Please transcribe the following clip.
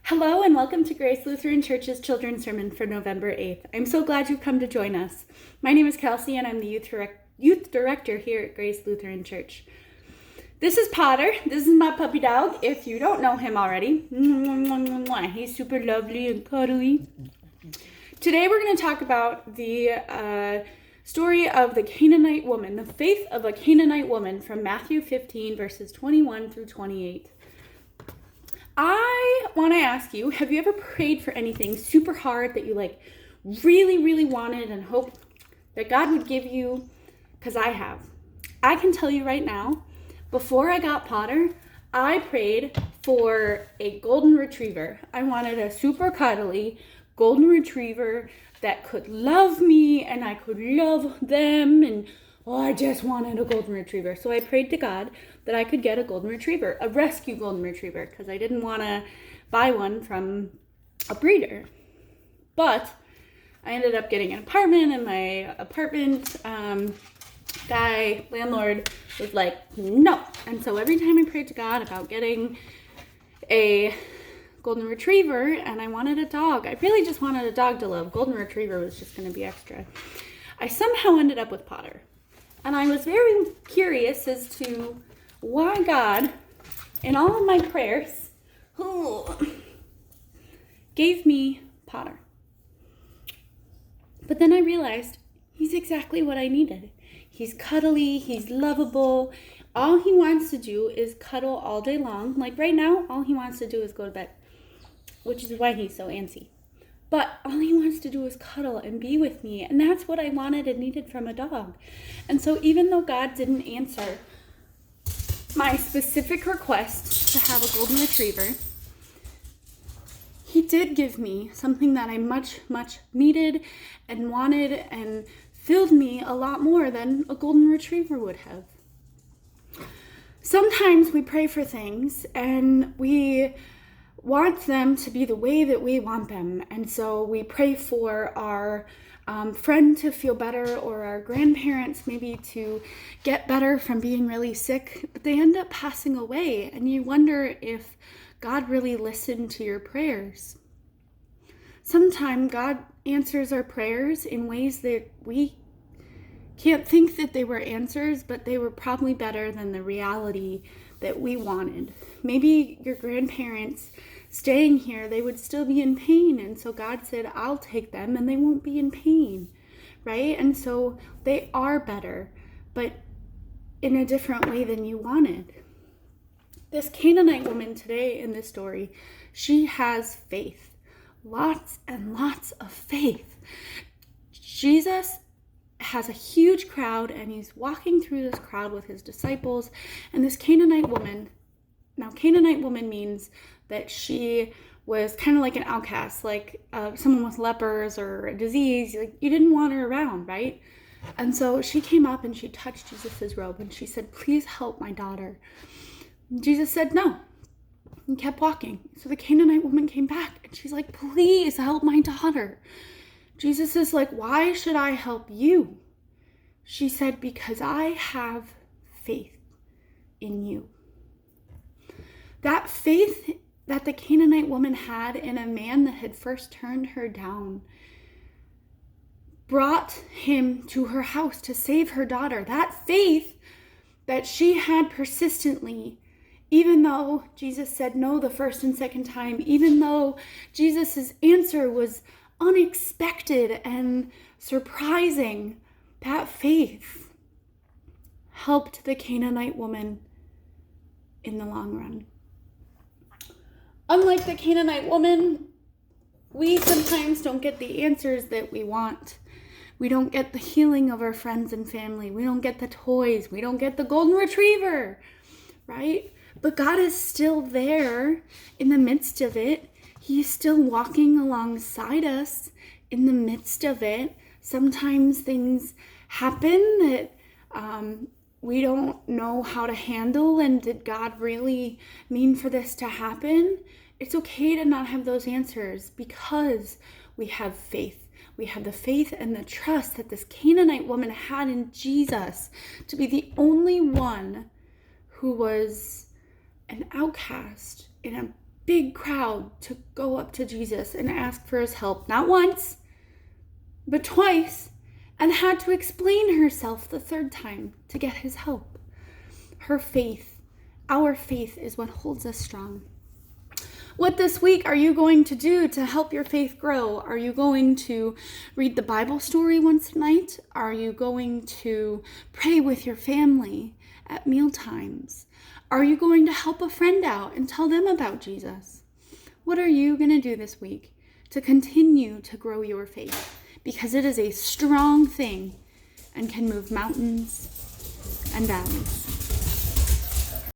Hello and welcome to Grace Lutheran Church's Children's Sermon for November 8th. I'm so glad you've come to join us. My name is Kelsey and I'm the youth director here at Grace Lutheran Church. This is Potter. This is my puppy dog, if you don't know him already. He's super lovely and cuddly. Today we're going to talk about the story of the Canaanite woman, the faith of a Canaanite woman from Matthew 15 verses 21 through 28. I want to ask you, have you ever prayed for anything super hard that you really wanted and hoped that God would give you? Because I have. I can tell you right now, before I got Potter, I prayed for a golden retriever. I wanted a super cuddly golden retriever that could love me and I could love them, and I just wanted a golden retriever. So I prayed to God that I could get a golden retriever, a rescue golden retriever, because I didn't want to buy one from a breeder. But I ended up getting an apartment, and my apartment landlord was like, no. And so every time I prayed to God about getting a golden retriever, and I wanted a dog, I really just wanted a dog to love. Golden retriever was just going to be extra. I somehow ended up with Potter. And I was very curious as to why God, in all of my prayers, gave me Potter. But then I realized he's exactly what I needed. He's cuddly, he's lovable. All he wants to do is cuddle all day long. Like right now, all he wants to do is go to bed, which is why he's so antsy. But all he wants to do is cuddle and be with me. And that's what I wanted and needed from a dog. And so even though God didn't answer my specific request to have a golden retriever, he did give me something that I much needed and wanted and filled me a lot more than a golden retriever would have. Sometimes we pray for things and we want them to be the way that we want them. And so we pray for our friend to feel better, or our grandparents maybe to get better from being really sick, but they end up passing away. And you wonder if God really listened to your prayers. Sometimes God answers our prayers in ways that we can't think that they were answers, but they were probably better than the reality that we wanted. Maybe your grandparents staying here, they would still be in pain. And so God said, I'll take them and they won't be in pain, right? And so they are better, but in a different way than you wanted. This Canaanite woman today in this story, she has faith, lots and lots of faith. Jesus has a huge crowd and he's walking through this crowd with his disciples, and this Canaanite woman, now Canaanite woman means that she was kind of like an outcast, like someone with lepers or a disease. Like, you didn't want her around, right? And so she came up and she touched Jesus' robe and she said, please help my daughter. And Jesus said no, and kept walking. So the Canaanite woman came back and she's like, please help my daughter. Jesus is like, why should I help you? She said, because I have faith in you. That faith that the Canaanite woman had in a man that had first turned her down brought him to her house to save her daughter. That faith that she had persistently, even though Jesus said no the first and second time, even though Jesus' answer was unexpected and surprising, that faith helped the Canaanite woman in the long run. Unlike the Canaanite woman, we sometimes don't get the answers that we want. We don't get the healing of our friends and family. We don't get the toys. We don't get the golden retriever, right? But God is still there in the midst of it. He's still walking alongside us in the midst of it. Sometimes things happen that we don't know how to handle, and did God really mean for this to happen? It's okay to not have those answers because we have faith. We have the faith and the trust that this Canaanite woman had in Jesus to be the only one who was an outcast in a big crowd to go up to Jesus and ask for his help, not once, but twice, and had to explain herself the third time to get his help. Her faith, our faith, is what holds us strong. What this week are you going to do to help your faith grow? Are you going to read the Bible story once a night? Are you going to pray with your family at meal times? Are you going to help a friend out and tell them about Jesus? What are you going to do this week to continue to grow your faith? Because it is a strong thing and can move mountains and valleys.